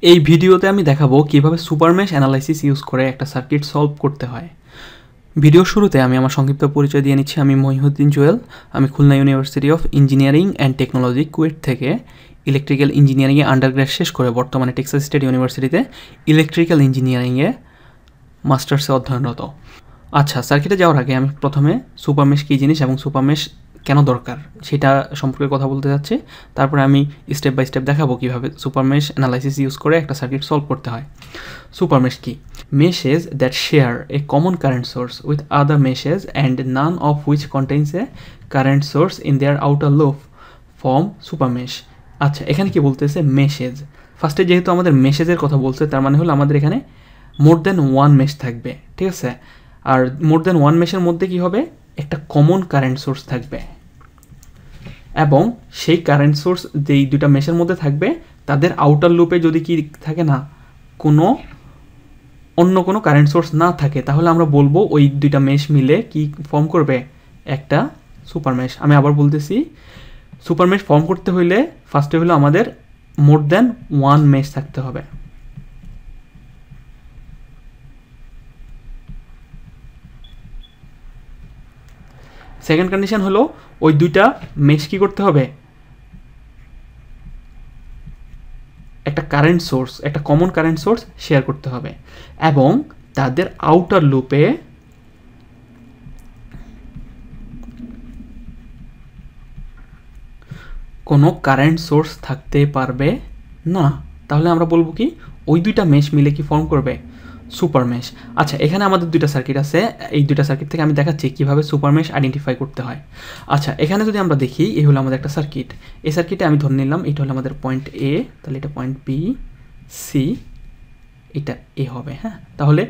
এই ভিডিওতে আমি দেখাবো কিভাবে সুপার মেশ অ্যানালাইসিস ইউজ করে একটা সার্কিট সলভ করতে হয়। ভিডিওর শুরুতে আমি আমার সংক্ষিপ্ত পরিচয় দিয়ে নিচ্ছি। আমি মহিউদ্দিন জুয়েল। আমি Khulna university of engineering and technology KUET থেকে ইলেকট্রিক্যাল ইঞ্জিনিয়ারিংয়ে আন্ডারগ্র্যাড শেষ করে বর্তমানে টেক্সাস স্টেট ইউনিভার্সিটিতে ইলেকট্রিক্যাল ইঞ্জিনিয়ারিংয়ে মাস্টার্সে অধ্যয়নরত। আচ্ছা, সার্কিটে যাওয়ার আগে আমি প্রথমে সুপার মেশ কী জিনিস এবং সুপার মেশ কেন দরকার সেটা সম্পর্কে কথা বলতে যাচ্ছি। তারপরে আমি স্টেপ বাই স্টেপ দেখাবো কীভাবে সুপার মেশ অ্যানালাইসিস ইউজ করে একটা সার্কিট সলভ করতে হয়। সুপার মেশ কি? Meshes that share a common current source with other meshes and none of which contains a current source in their outer loop form super mesh. আচ্ছা, এখানে কি বলতেছে? Message. ফার্স্টে যেহেতু আমাদের মেশেজের কথা বলছে, তার মানে হলো আমাদের এখানে মোর দেন ওয়ান মেশ থাকবে, ঠিক আছে? আর মোর দেন ওয়ান মেশের মধ্যে কি হবে? একটা কমন কারেন্ট সোর্স থাকবে, এবং সেই কারেন্ট সোর্স যেই দুটা মেশের মধ্যে থাকবে তাদের আউটার লুপে যদি কি থাকে না, অন্য কোনো কারেন্ট সোর্স না থাকে, তাহলে আমরা বলবো ওই দুইটা মেশ মিলে কি ফর্ম করবে? একটা সুপার মেশ। আমি আবার বলতেছি, সুপার মেশ ফর্ম করতে হইলে ফার্স্টে হলো আমাদের মোর দেন ওয়ান মেশ থাকতে হবে। সেকেন্ড কন্ডিশন হলো ওই দুইটা মেশ কি করতে হবে? একটা কারেন্ট সোর্স, একটা কমন কারেন্ট সোর্স শেয়ার করতে হবে, এবং তাদের আউটার লুপে কোনো কারেন্ট সোর্স থাকতে পারবে না। তাহলে আমরা বলবো কি ওই দুইটা মেশ মিলে কি ফর্ম করবে? Super mesh. আচ্ছা, এখানে আমাদের দুইটা সার্কিট আছে। এই দুইটা সার্কিট থেকে আমি দেখাচ্ছি কিভাবে সুপার মেশ আইডেন্টিফাই করতে হয়। আচ্ছা, এখানে যদি আমরা দেখি, এই হলো আমাদের একটা সার্কিট। এই সার্কিটে আমি ধরে নিলাম এটা হলো আমাদের পয়েন্ট এ, তাহলে এটা পয়েন্ট বি, সি, এটা এ হবে। হ্যাঁ, তাহলে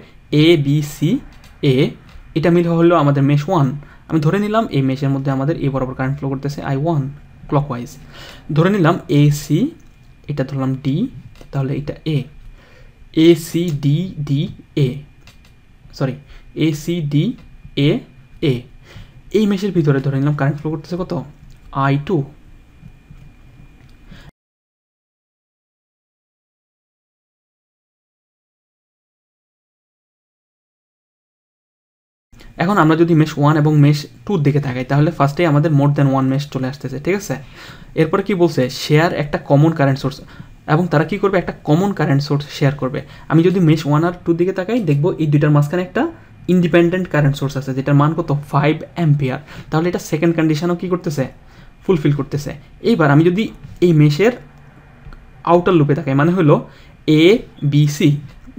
এ বি সি এ, এটা মিলে হলো আমাদের মেশ ওয়ান। আমি ধরে নিলাম এই মেশের মধ্যে আমাদের এ বরাবর কারেন্ট ফ্লো করতেছে I1 ক্লকওয়াইজ। ধরে নিলাম এ সি, এটা ধরলাম ডি, তাহলে এটা A, A C D D A, sorry A C D A A. এই মেশের ভিতরে ধরে নিলাম কারেন্ট ফ্লো করতেছে কত? I2। এখন আমরা যদি মেশ ওয়ান এবং মেশ টুর দিকে তাকাই, তাহলে ফার্স্টে আমাদের মোর দেন ওয়ান মেশ চলে আসতেছে, ঠিক আছে? এরপরে কি বলছে? শেয়ার একটা কমন কারেন্ট সোর্স, এবং তারা কি করবে? একটা কমন কারেন্ট সোর্স শেয়ার করবে। আমি যদি মেশ ওয়ান আর টুর দিকে তাকাই, দেখবো এই দুইটার মাঝখানে একটা ইন্ডিপেন্ডেন্ট কারেন্ট সোর্স আছে, যেটার মান কত? 5 অ্যাম্পিয়ার। তাহলে এটা সেকেন্ড কন্ডিশনও কি করতেছে? ফুলফিল করতেছে। এইবার আমি যদি এই মেশের আউটার লুপে তাকাই, মানে হলো এ বি সি,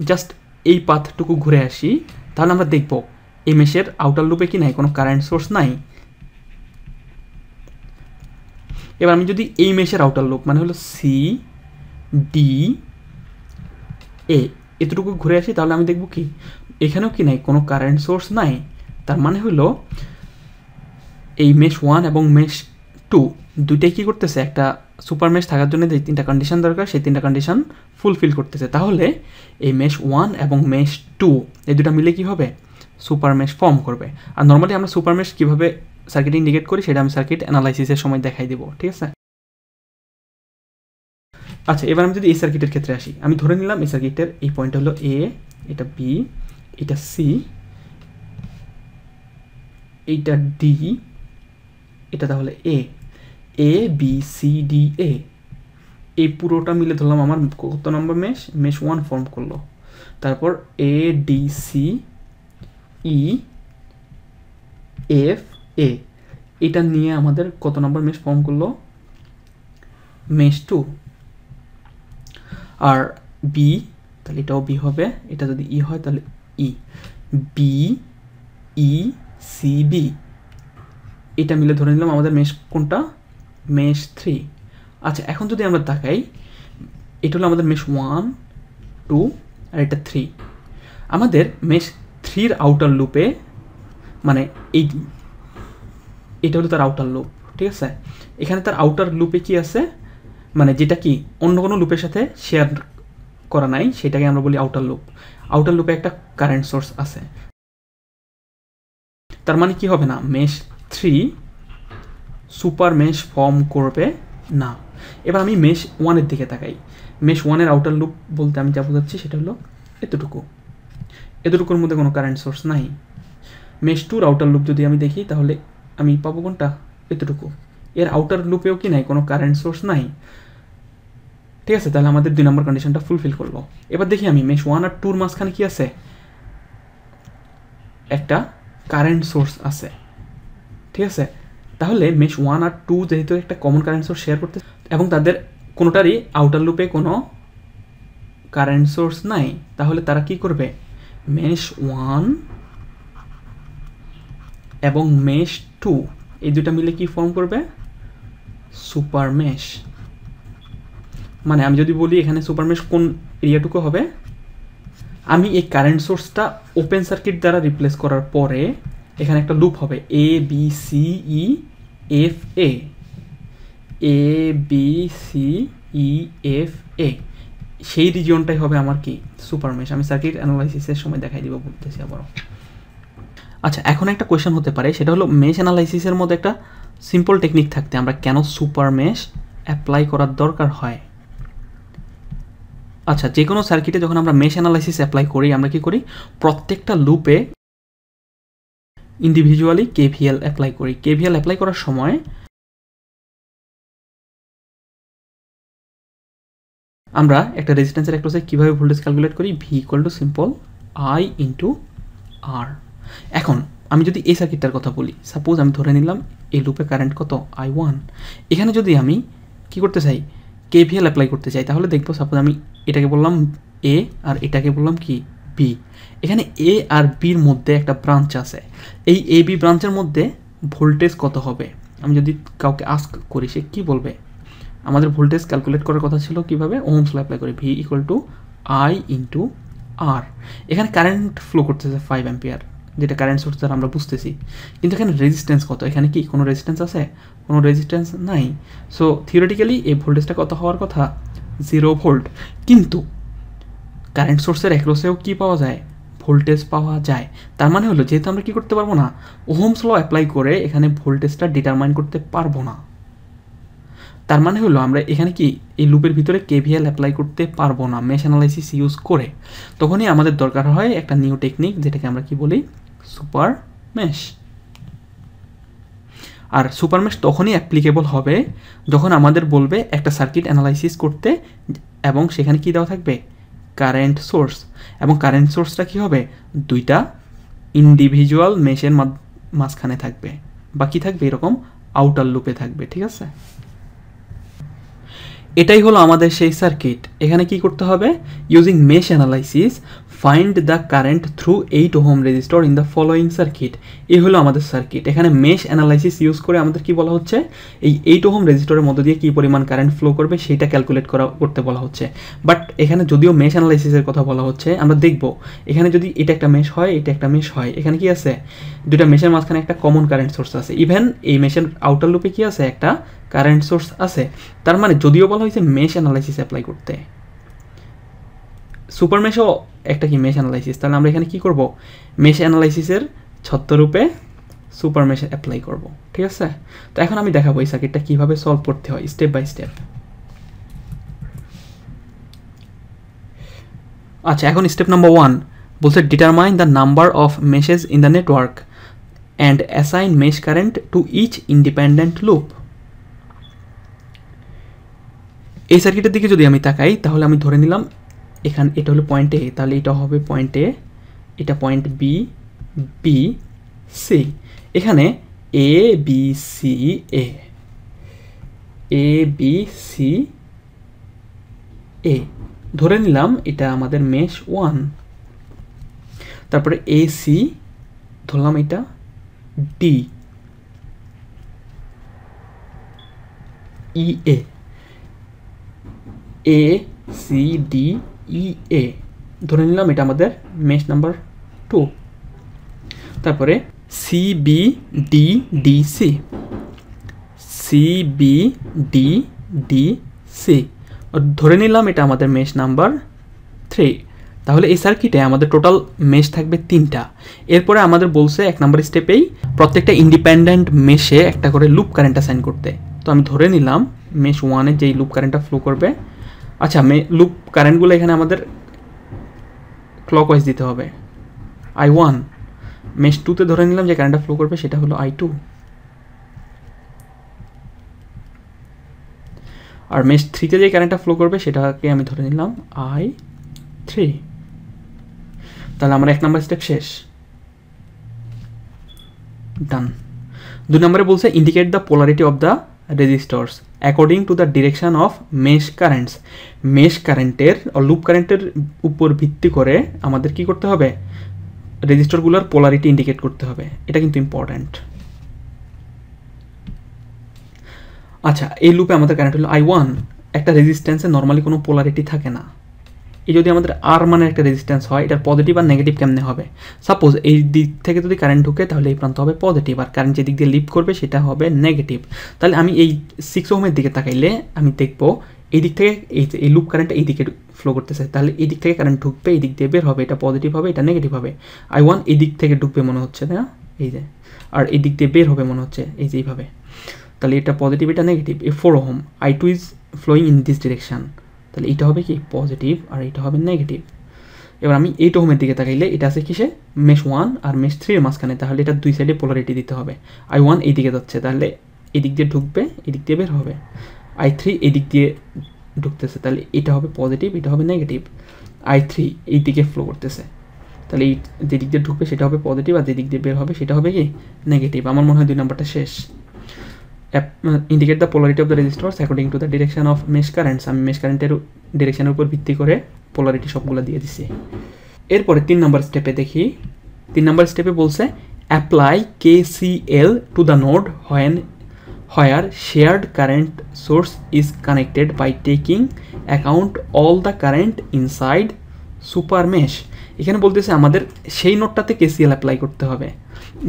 জাস্ট এই পাথটুকু ঘুরে আসি, তাহলে আমরা দেখব এই মেশের আউটার লুপে কি নাই? কোনো কারেন্ট সোর্স নাই। এবার আমি যদি এই মেশের আউটার লুপ, মানে হলো সি ডি এ, এতটুকু ঘুরে আসি, তাহলে আমি দেখব কি এখানেও কি নাই? কোনো কারেন্ট সোর্স নাই। তার মানে হলো এই মেশ ওয়ান এবং মেশ টু দুইটাই কী করতেছে? একটা সুপার মেশ থাকার জন্য যে তিনটা কন্ডিশন দরকার, সেই তিনটা কন্ডিশন ফুলফিল করতেছে। তাহলে এই মেশ ওয়ান এবং মেশ টু এই দুটা মিলে কী হবে? সুপার মেশ ফর্ম করবে। আর নর্মালি আমরা সুপার মেশ কীভাবে সার্কিট ইন্ডিকেট করি সেটা আমি সার্কিট অ্যানালাইসিসের সময় দেখাই দেবো, ঠিক আছে? আচ্ছা, এবার আমি যদি এই সার্কিটের ক্ষেত্রে আসি, আমি ধরে নিলাম এই সার্কিটের এই পয়েন্ট হলো এ, এটা বি, এটা সি, এইটা ডি, এটা তাহলে A, A B C D A, এই পুরোটা মিলে ধরলাম আমার কত নম্বর মেশ? মেশ ওয়ান ফর্ম করলো। তারপর A D C E F A, এটা নিয়ে আমাদের কত নম্বর মেশ ফর্ম করলো? Mesh two. আর বি, তাহলে এটাও বি হবে, এটা যদি ই হয় তাহলে E, B E C B, এটা মিলে ধরে নিলাম আমাদের মেশ কোনটা? Mesh three. আচ্ছা, এখন যদি আমরা তাকাই, এটা হলো আমাদের মেশ ওয়ান, টু, আর এটা থ্রি। আমাদের মেশ থ্রির আউটার লুপে, মানে এটা হলো তার আউটার লুপ, ঠিক আছে? এখানে তার আউটার লুপে কি আছে? মানে যেটা কি অন্য কোনো লুপের সাথে শেয়ার করা নাই, সেটাকে আমরা বলি আউটার লুপ। আউটার লুপে একটা কারেন্ট সোর্স আছে। তার মানে কি হবে না? Mesh three super mesh form করবে না। এবার আমি মেশ ওয়ানের দিকে তাকাই। মেশ 1-এর আউটার লুপ বলতে আমি যা বোঝাচ্ছি সেটা হলো এতটুকুর মধ্যে কোনো কারেন্ট সোর্স নাই। মেশ 2-র আউটার লুপ যদি আমি দেখি তাহলে আমি পাবো কোনটা, এতটুকু। এর আউটার লুপেও কি নাই, কোনো কারেন্ট সোর্স নাই। ঠিক আছে, তাহলে আমাদের 2 নম্বর কন্ডিশনটা ফুলফিল করলো। এবার দেখি আমি মেশ 1 আর 2-র মাঝখানে কি আছে, একটা কারেন্ট সোর্স আছে। ঠিক আছে, তাহলে মেশ 1 আর 2 যেহেতু একটা কমন কারেন্ট সোর্স শেয়ার করতে এবং তাদের কোনোটারই আউটার লুপে কোনো কারেন্ট সোর্স নাই, তাহলে তারা কি করবে, মেশ 1 এবং মেশ 2 এই দুটা মিলে কি ফর্ম করবে, সুপার মেশ। মানে আমি যদি বলি এখানে সুপার মেশ কোন এরিয়াটুকু হবে, আমি এই কারেন্ট সোর্সটা ওপেন সার্কিট দ্বারা রিপ্লেস করার পরে এখানে একটা লুপ হবে A B C E F A, A B C E F A, সেই রিজিয়নটাই হবে আমার কি, সুপার মেশ। আমি সার্কিট অ্যানালাইসিসের সময় দেখাই দিব, বলতেছি আবারও। আচ্ছা, এখন একটা কোয়েশ্চেন হতে পারে, সেটা হলো মেশ অ্যানালাইসিসের মধ্যে একটা সিম্পল টেকনিক থাকতে আমরা কেন সুপার মেশ অ্যাপ্লাই করার দরকার হয়। আচ্ছা, যে কোনো সার্কিটে যখন আমরা মেশ অ্যানালাইসিস অ্যাপ্লাই করি, আমরা কি করি, প্রত্যেকটা লুপে ইন্ডিভিজুয়ালি কেভিএল অ্যাপ্লাই করি। কেভিএল অ্যাপ্লাই করার সময় আমরা একটা রেজিস্ট্যান্সের অ্যাক্রসে কীভাবে ভোল্টেজ ক্যালকুলেট করি, V equal to simple I into R. এখন আমি যদি এই সার্কিটটার কথা বলি, সাপোজ আমি ধরে নিলাম এই লুপে কারেন্ট কত, I1। এখানে যদি আমি কি করতে চাই, কেভিএল অ্যাপ্লাই করতে চাই, তাহলে দেখবো সাপোজ আমি এটাকে বললাম এ আর এটাকে বললাম কি বি। এখানে এ আর বির মধ্যে একটা ব্রাঞ্চ আছে, এই এ বি ব্রাঞ্চের মধ্যে ভোল্টেজ কত হবে, আমি যদি কাউকে আস্ক করি সে কী বলবে, আমাদের ভোল্টেজ ক্যালকুলেট করার কথা ছিল কিভাবে, ওহমস ল অ্যাপ্লাই করি, V equal to I into R. এখানে কারেন্ট ফ্লো করতেছে 5 অ্যাম্পিয়ার, যেটা কারেন্ট সোর্স দ্বারা আমরা বুঝতেছি, কিন্তু এখানে রেজিস্ট্যান্স কত, এখানে কি কোনো রেজিস্ট্যান্স আছে, কোনো রেজিস্ট্যান্স নাই। সো থিওরিটিক্যালি এই ভোল্টেজটা কত হওয়ার কথা, 0 ভোল্ট। কিন্তু কারেন্ট সোর্সের অ্যাক্রসেও কি পাওয়া যায়, ভোল্টেজ পাওয়া যায়। তার মানে হলো যেহেতু আমরা কি করতে পারবো না, ওহমস ল অ্যাপ্লাই করে এখানে ভোল্টেজটা ডিটারমাইন করতে পারবো না, তার মানে হলো আমরা এখানে কি এই লুপের ভিতরে কেভিএল অ্যাপ্লাই করতে পারবো না মেশ অ্যানালাইসিস ইউজ করে। তখনই আমাদের দরকার হয় একটা নিউ টেকনিক, যেটাকে আমরা কি বলি, সুপার মেশ। আর সুপার মেশ তখনই অ্যাপ্লিকেবল হবে যখন আমাদের বলবে একটা সার্কিট অ্যানালাইসিস করতে এবং সেখানে কি দেওয়া থাকবে, কারেন্ট সোর্স, এবং কারেন্ট সোর্সটা কি হবে, দুইটা ইন্ডিভিজুয়াল মেশের মাঝখানে থাকবে, বা কি থাকবে, এরকম আউটার লুপে থাকবে। ঠিক আছে, এটাই হলো আমাদের সেই সার্কিট। এখানে কি করতে হবে, using mesh analysis find the current through 8 ohm resistor in the following circuit. এই হলো আমাদের সার্কিট। এখানে মেশ অ্যানালাইসিস ইউজ করে আমাদের কি বলা হচ্ছে, এই 8 ওহম রেজিস্টরের মধ্য দিয়ে কি পরিমাণ কারেন্ট ফ্লো করবে সেটা ক্যালকুলেট করতে বলা হচ্ছে। বাট এখানে যদিও মেশ অ্যানালাইসিসের কথা বলা হচ্ছে, আমরা দেখব এখানে যদি এটা একটা মেশ হয়, এটা একটা মেশ হয়, এখানে কি আছে, দুটা মেশের মাঝখানে একটা কমন কারেন্ট সোর্স আছে। ইভেন এই মেশের আউটার লুপে কি আছে, একটা কারেন্ট সোর্স আছে। তার মানে যদিও বলা হয়েছে মেশ অ্যানালাইসিস অ্যাপ্লাই করতে, সুপার মেশও একটা কি মেশ অ্যানালাইসিস, তাহলে আমরা এখানে কি করব, মেশ অ্যানালাইসিসের ছত্ররূপে সুপার মেশ অ্যাপ্লাই করব। ঠিক আছে, তো এখন আমি দেখাবো এই সার্কিটটা কীভাবে সলভ করতে হয় স্টেপ বাই স্টেপ। আচ্ছা, এখন স্টেপ নাম্বার 1 বলছে determine the number of meshes in the network and assign mesh current to each independent loop. এই সার্কিটের দিকে যদি আমি তাকাই তাহলে আমি ধরে নিলাম এখানে এটা হলো পয়েন্ট এ, তাহলে এটা হবে পয়েন্ট এ, এটা পয়েন্ট বি, বি সি, এখানে এ B C A, A B C এ ধরে নিলাম এটা আমাদের মেশ 1। তারপরে এ সি ধরলাম এটা D, E A, A C D E A ধরে নিলাম এটা আমাদের মেশ নাম্বার 2। তারপরে C B D D C, C B D D C ধরে নিলাম এটা আমাদের মেশ নাম্বার 3। তাহলে এই সার্কিটে আমাদের টোটাল মেশ থাকবে 3টা। এরপরে আমাদের বলছে 1 নম্বর স্টেপেই প্রত্যেকটা ইন্ডিপেন্ডেন্ট মেশে একটা করে লুপ কারেন্ট অ্যাসাইন করতে। তো আমি ধরে নিলাম মেশ 1-এর যেই লুপ কারেন্টটা ফ্লো করবে আচ্ছা লুপ কারেন্টগুলো এখানে আমাদের ক্লকওয়াইজ দিতে হবে। I1 মেশ 2তে ধরে নিলাম যে কারেন্টটা ফ্লো করবে সেটা হলো I2, আর মেশ 3তে যে কারেন্টটা ফ্লো করবে সেটাকে আমি ধরে নিলাম I3। তাহলে আমার 1 নম্বর স্টেপ শেষ, ডান। 2 নম্বরে বলছে indicate the polarity of the রেজিস্টরস according to the direction of mesh currents. Mesh কারেন্টের লুপ কারেন্টের উপর ভিত্তি করে আমাদের কি করতে হবে, রেজিস্টরগুলোর পোলারিটি ইন্ডিকেট করতে হবে, এটা কিন্তু ইম্পর্ট্যান্ট। আচ্ছা এই লুপে আমাদের কারেন্ট হলো I1, একটা রেজিস্ট্যান্সে নর্মালি কোনো পোলারিটি থাকে না। এই যদি আমাদের আর মানের একটা রেজিস্ট্যান্স হয়, এটার পজিটিভ আর নেগেটিভ কেমনে হবে? সাপোজ এই দিক থেকে যদি কারেন্ট ঢুকে তাহলে এই প্রান্ত হবে পজিটিভ, আর কারেন্ট যে দিক দিয়ে লিভ করবে সেটা হবে নেগেটিভ। তাহলে আমি এই 6 ওহমের দিকে তাকাইলে আমি দেখবো এই দিক থেকে এই লুপ কারেন্টটা এই দিকে ফ্লো করতেছে, তাহলে এই দিক থেকে কারেন্ট ঢুকবে, এই দিক দিয়ে বের হবে, এটা পজিটিভ হবে, এটা নেগেটিভ হবে। I1 এই দিক থেকে ঢুকবে মনে হচ্ছে, তাই না? এই যে, আর এই দিক দিয়ে বের হবে মনে হচ্ছে এই যে এইভাবে, তাহলে এটা পজিটিভ, এটা নেগেটিভ। এই 4 ohm I2 is flowing in this direction, তাহলে এটা হবে কি পজিটিভ আর এটা হবে নেগেটিভ। এবার আমি 8 ওহমের দিকে তাকাইলে এটা আছে কিসে, মেশ 1 আর মেশ 3 এর মাঝখানে, তাহলে এটা দুই সাইডে পোলারিটি দিতে হবে। I1 এই দিকে যাচ্ছে, তাহলে এই দিক দিয়ে ঢুকবে, এই দিক দিয়ে বের হবে। I3 এই দিক দিয়ে ঢুকতেছে, তাহলে এটা হবে পজিটিভ, এটা হবে নেগেটিভ। I3 এই দিকে ফ্লো করতেছে, তাহলে এই যে দিক দিয়ে ঢুকবে সেটা হবে পজিটিভ, আর যে দিক দিয়ে বের হবে সেটা হবে কি নেগেটিভ। আমার মনে হয় 2 নম্বরটা শেষ। Indicate the polarity of the রেজিস্টরস according to the direction of mesh currents. আমি মেশ কারেন্টের ডিরেকশনের উপর ভিত্তি করে পোলারিটি সবগুলো দিয়ে দিছি। এরপরে 3 নম্বর স্টেপে দেখি। 3 নম্বর স্টেপে বলছে apply KCL to the node where shared current source is connected by taking account all the current inside super mesh. এখানে বলতেছে আমাদের সেই নোডটাতে KCL অ্যাপ্লাই করতে হবে,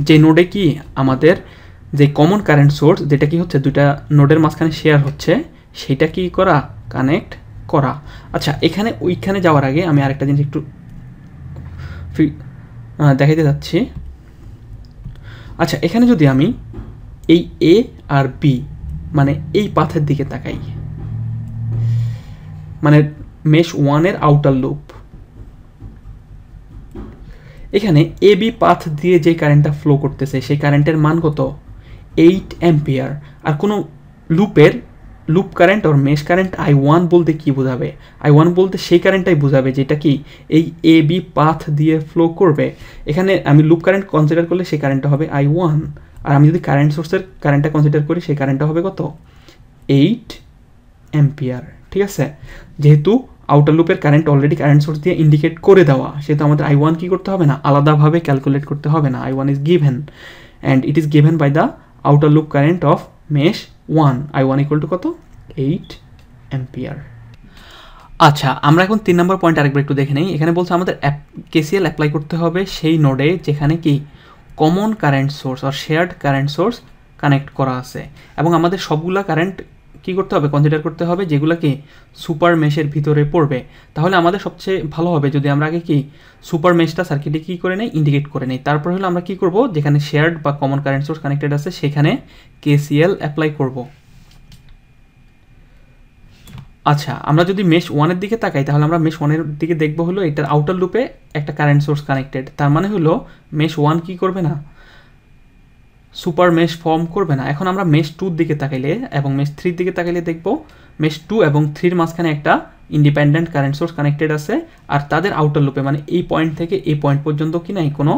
যে নোডে কি আমাদের যে কমন কারেন্ট সোর্স, যেটা কি হচ্ছে দুইটা নোডের মাঝখানে শেয়ার হচ্ছে, সেটা কি করা, কানেক্ট করা। আচ্ছা এখানে ওইখানে যাওয়ার আগে আমি আরেকটা জিনিস একটু দেখাইতে যাচ্ছি। আচ্ছা এখানে যদি আমি এই A আর B মানে এই পাথের দিকে তাকাই, মানে মেশ 1 এর আউটার লুপ, এখানে AB পাথ দিয়ে যে কারেন্টটা ফ্লো করতেছে সেই কারেন্টের মান কত, 8 অ্যাম্পিয়ার। আর কোনো লুপ কারেন্ট আর মেশ কারেন্ট I1 বলতে কি বোঝাবে, I1 বলতে সেই কারেন্টটাই বোঝাবে যেটা কি এই AB পাথ দিয়ে ফ্লো করবে। এখানে আমি লুপ কারেন্ট কনসিডার করলে সেই কারেন্টটা হবে I1, আর আমি যদি কারেন্ট সোর্সের কারেন্টটা কনসিডার করি সেই কারেন্টটা হবে কত, 8 অ্যাম্পিয়ার। ঠিক আছে, যেহেতু আউটার লুপের কারেন্ট অলরেডি কারেন্ট সোর্স দিয়ে ইন্ডিকেট করে দেওয়া, সেহেতু আমাদের I1 কি করতে হবে না, আলাদাভাবে ক্যালকুলেট করতে হবে না। I1 is given and it is given by the outer loop current of mesh 1, I1 equal to কত, 8 অ্যাম্পিয়ার। আচ্ছা আমরা এখন 3 নম্বর পয়েন্ট আরেকবার একটু দেখে নেই। এখানে বলছে আমাদের KCL অ্যাপ্লাই করতে হবে সেই নোডে যেখানে কি কমন কারেন্ট সোর্স আর শেয়ার্ড কারেন্ট সোর্স কানেক্ট করা আছে, এবং আমাদের সবগুলা কারেন্ট কি করতে হবে, কনসিডার করতে হবে যেগুলো কি সুপার মেশের ভিতরে পড়বে। তাহলে আমাদের সবচেয়ে ভালো হবে যদি আমরা আগে কি সুপার মেশটা সার্কিটে কী করে নেই, ইন্ডিকেট করে নেই। তারপর হলো আমরা কি করব, যেখানে শেয়ার্ড বা কমন কারেন্ট সোর্স কানেক্টেড আছে সেখানে KCL অ্যাপ্লাই করব। আচ্ছা আমরা যদি মেশ 1 এর দিকে তাকাই তাহলে আমরা মেশ 1 এর দিকে দেখব হলো এটার আউটার লুপে একটা কারেন্ট সোর্স কানেক্টেড, তার মানে হলো মেশ 1 কি করবে না, সুপার মেশ ফর্ম করবে না। এখন আমরা মেশ 2 দিকে তাকাইলে এবং মেশ 3 দিকে তাকাইলে দেখব মেশ 2 এবং 3 মাঝখানে একটা ইন্ডিপেন্ডেন্ট কারেন্ট সোর্স কানেক্টেড আছে, আর তাদের আউটার লুপে মানে এই পয়েন্ট থেকে এই পয়েন্ট পর্যন্ত কি নাই কোনো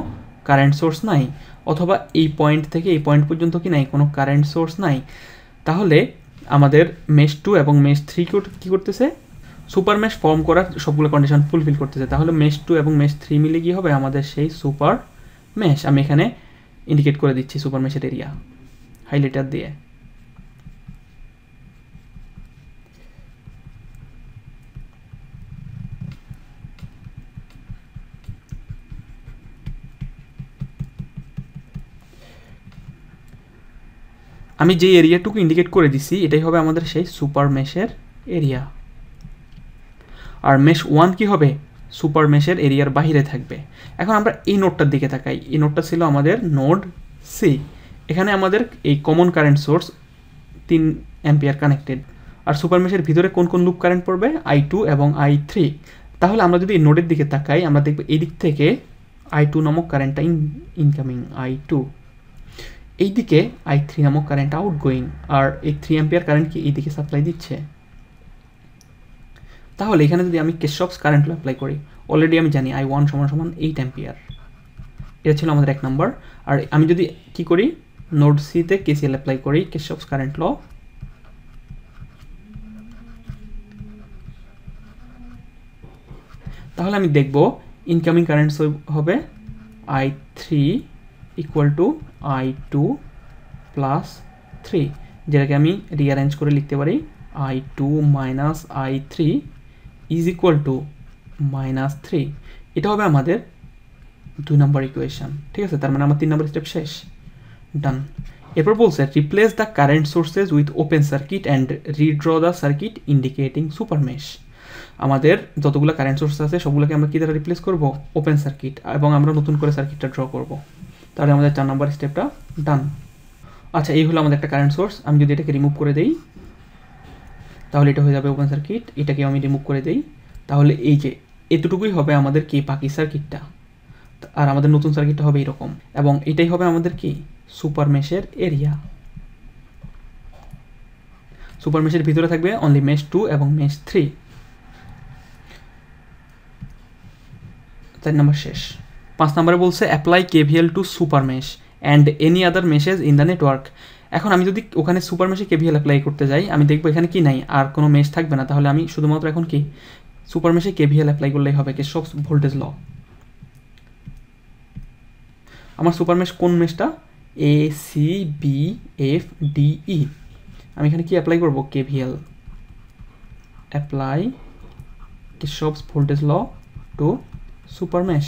কারেন্ট সোর্স নাই, অথবা এই পয়েন্ট থেকে এই পয়েন্ট পর্যন্ত কি নাই কোনো কারেন্ট সোর্স নাই। তাহলে আমাদের মেশ 2 এবং মেশ 3 কী করতেছে, সুপার মেশ ফর্ম করার সবগুলো কন্ডিশন ফুলফিল করতেছে। তাহলে মেশ 2 এবং মেশ 3 মিলে কি হবে আমাদের সেই সুপার মেশ। আমি এখানে ইন্ডিকেট করে দিচ্ছি সুপার মেশের এরিয়া হাইলাইটার দিয়ে। আমি যে এরিয়াটুকু ইন্ডিকেট করে দিছি এটাই হবে আমাদের সেই সুপার মেশের এরিয়া। আর মেশ 1 কি হবে, সুপার মেশের এরিয়ার বাইরে থাকবে। এখন আমরা এই নোডটার দিকে তাকাই, এই নোডটা ছিল আমাদের নোড সি। এখানে আমাদের এই common current source 3 ampere connected, আর সুপার মেশের ভিতরে কোন কোন লুপ কারেন্ট পড়বে, I2 এবং I3। তাহলে আমরা যদি নোডের দিকে তাকাই আমরা দেখব এই দিক থেকে I2 নামক কারেন্টটা ইনকামিং I2, এইদিকে I3 নামক কারেন্ট আউটগোয়িং, আর এই 3 অ্যাম্পিয়ার কারেন্ট কি এইদিকে সাপ্লাই দিচ্ছে। তাহলে এখানে যদি আমি কিরশফস কারেন্ট ল অ্যাপ্লাই করি, অলরেডি আমি জানি I1 = 8 অ্যাম্পিয়ার, এটা ছিল আমাদের 1 নাম্বার। আর আমি যদি কি করি, নোড সি তে কেসিএল অ্যাপ্লাই করি, কিরশফস কারেন্ট ল, তাহলে আমি দেখব ইনকামিং কারেন্ট হবে I3 = I2 + 3, যেটাকে আমি রিঅ্যারেঞ্জ করে লিখতে পারি I2 - I3 = -3। এটা হবে আমাদের 2 নম্বর ইকুয়েশন। ঠিক আছে, তার মানে আমার 3 নম্বর স্টেপ শেষ, ডান। এরপর বলছে replace the current sources with open circuit and redraw the circuit indicating super mesh. আমাদের যতগুলো কারেন্ট সোর্স আছে সবগুলোকে আমরা কি দ্বারা রিপ্লেস করব, ওপেন সার্কিট, এবং আমরা নতুন করে সার্কিটটা ড্র করব। তাহলে আমাদের 4 নম্বর স্টেপটা ডান। আচ্ছা, এই হলো আমাদের একটা কারেন্ট সোর্স। আমি যদি এটাকে রিমুভ করে দেই তাহলে এটা হয়ে যাবে ওপেন সার্কিট, এটাকে আমি রিমুভ করে দেই, তাহলে এই যে এতটুকুই হবে আমাদের কি বাকি সার্কিটটা, আর আমাদের নতুন সার্কিটটা হবে এরকম, এবং এটাই হবে আমাদের কি সুপার মেশের এরিয়া। সুপার মেশের ভিতরে থাকবে অনলি মেশ 2 এবং মেশ 3। 4 নম্বর শেষ। 5 নম্বরে বলছে apply KVL to super mesh and any other meshes in the network. এখন আমি যদি ওখানে সুপার মেশে কেভিএল অ্যাপ্লাই করতে যাই, আমি দেখবো এখানে কি নাই, আর কোনো মেশ থাকবে না, তাহলে আমি শুধুমাত্র এখন কি সুপার মেশে কেভিএল অ্যাপ্লাই করলেই হবে, কিরশফস ভোল্টেজ ল। আমার সুপার মেশ কোন মেশটা, ACBFDE। আমি এখানে কি অ্যাপ্লাই করব, KVL, apply Kirchhoff's voltage law to super mesh.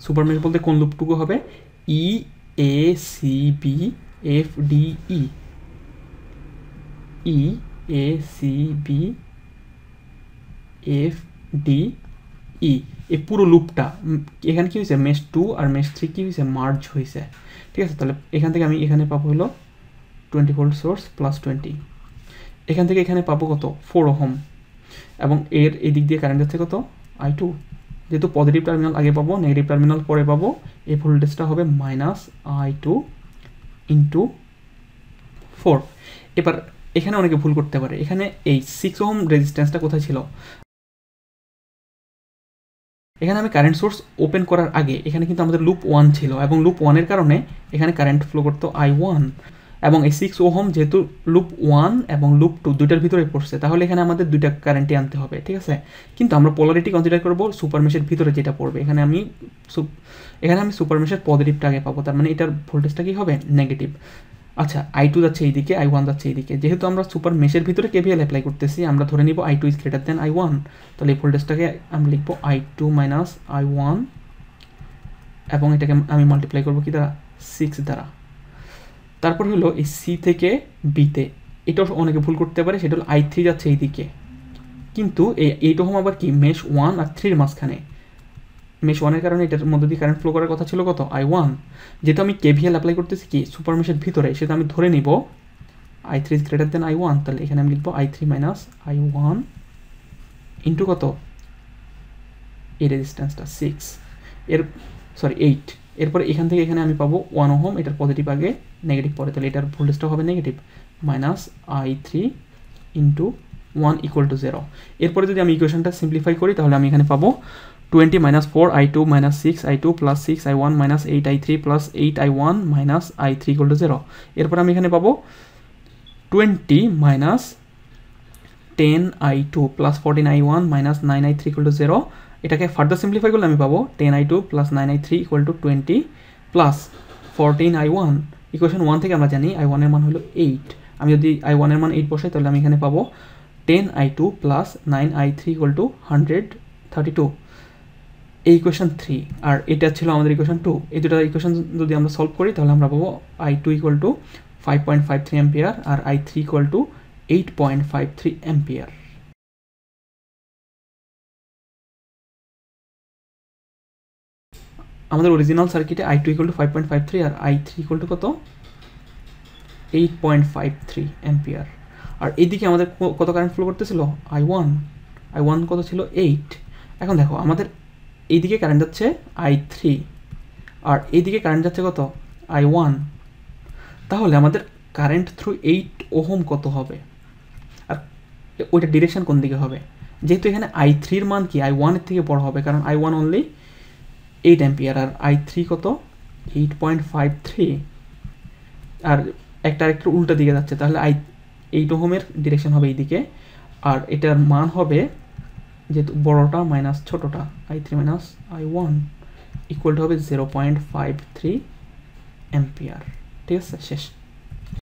Super mesh বলতে কোন লুপটুকু হবে, EACBFDE, EACBFDE, এই পুরো লুপটা। এখানে কি হয়েছে, মেশ 2 আর মেশ 3 কি হয়েছে, মার্জ হয়েছে। ঠিক আছে, তাহলে এখান থেকে আমি এখানে পাবো হলো 20 ভোল্ট সোর্স প্লাস 20, এখান থেকে এখানে পাবো কত, 4 ওহম, এবং এর এই দিক দিয়ে কারেন্ট যাচ্ছে কত, I2। যেহেতু পজিটিভ টার্মিনাল আগে পাবো, নেগেটিভ টার্মিনাল পরে পাবো, এই ভোল্টেজটা হবে -I2 × 4। এবার এখানে অনেকে ভুল করতে পারে, এখানে এই 6 ওহম রেজিস্ট্যান্সটা কোথায় ছিল, এখানে আমি কারেন্ট সোর্স ওপেন করার আগে এখানে কিন্তু আমাদের লুপ 1 ছিল, এবং লুপ 1-এর কারণে এখানে কারেন্ট ফ্লো করতো I1, এবং এই 6 ওহম যেহেতু লুপ 1 এবং লুপ 2 দুইটার ভিতরে পড়ছে, তাহলে এখানে আমাদের দুইটা কারেন্টই আনতে হবে। ঠিক আছে, কিন্তু আমরা পোলারিটি কনসিডার করব সুপার মেশের ভিতরে যেটা পড়বে, এখানে আমি সুপার মেশের পজিটিভটা আগে পাবো, তার মানে এটার ভোল্টেজটা কি হবে, নেগেটিভ। আচ্ছা, I2 যাচ্ছে এইদিকে, I1 যাচ্ছে এইদিকে, যেহেতু আমরা সুপার মেশের ভিতরে কেভিএল অ্যাপ্লাই করতেছি, আমরা ধরে নিব I2 = I1, তাহলে এই ভোল্টেজটাকে আমরা লিখবো I2 - I1, এবং এটাকে আমি মাল্টিপ্লাই করবো কি দ্বারা, 6 দ্বারা। তারপর হলো এই সি থেকে বিতে, এটাও অনেকে ভুল করতে পারে, সেটা হলো I3 যাচ্ছে এইদিকে, কিন্তু এই 8 ওহম আবার কি মেশ 1 আর 3-এর মাঝখানে, মেশ 1-এর কারণে এটার মধ্যে দিয়ে কারেন্ট ফ্লো করার কথা ছিল কত, I1। যেহেতু আমি কেভিএল অ্যাপ্লাই করতেছি কি সুপার মেশের ভিতরে, সেটা আমি ধরে নিব I3 > I1, তাহলে এখানে আমি লিখবো I3 - I1 ইন্টু কত, এই রেজিস্ট্যান্সটা 8। এরপরে এখান থেকে এখানে আমি পাবো 1 ওহম, এটার পজিটিভ আগে নেগেটিভ পরে, তাহলে এটার ভোল্টেজটা হবে নেগেটিভ, -I3 × 1 = 0। এরপরে যদি আমি ইকুয়েশনটা সিম্পলিফাই করি তাহলে আমি এখানে পাবো 20 - 4I2 - 6I2 + 6I1 - 8I3 + 8I1 - I3 = 0। এরপর আমি এখানে পাবো 20 - 10I2 + 14I1 - 9I3 = 0। এটাকে ফার্দার সিম্পলিফাই করলে আমি পাবো 10I2 + 9I3 = 20 + 14I1। ইকুয়েশন 1 থেকে আমরা জানি I1 এর মান হলো 8, আমি যদি I1 এর মান 8 বসাই তাহলে আমি এখানে পাবো 10I2 + 9I3 = 132। এই ইকুয়েশন 3, আর এটা ছিল আমাদের ইকুয়েশন 2। এই দুটো ইকুয়েশন যদি আমরা সলভ করি তাহলে আমরা পাবো I2 = 5.53 অ্যাম্পিয়ার আর I3 = 8.53 অ্যাম্পিয়ার। আমাদের অরিজিনাল সার্কিটে I2 = 5.53 আর I3 = কত, 8.53 অ্যাম্পিয়ার। আর এইদিকে আমাদের কত কারেন্ট ফ্লো করতেছিল, I1 কত ছিল 8। এখন দেখো আমাদের এইদিকে কারেন্ট যাচ্ছে I3 আর এইদিকে কারেন্ট যাচ্ছে কত I1, তাহলে আমাদের কারেন্ট থ্রু 8 ওহম কত হবে, আর ওইটা ডিরেকশন কোন দিকে হবে, যেহেতু এখানে I3 এর মান কি I1 এর থেকে বড় হবে, কারণ I1 অনলি 8 অ্যাম্পিয়ার আর I3 কত 8.53, আর একটা আরেকটু উল্টা দিকে যাচ্ছে, তাহলে 8 ওহমের ডিরেকশন হবে এইদিকে, আর এটার মান হবে যেহেতু বড়টা মাইনাস ছোটটা I3 minus I1 equal two হবে 0.53 অ্যাম্পিয়ার। ঠিক আছে, শেষ।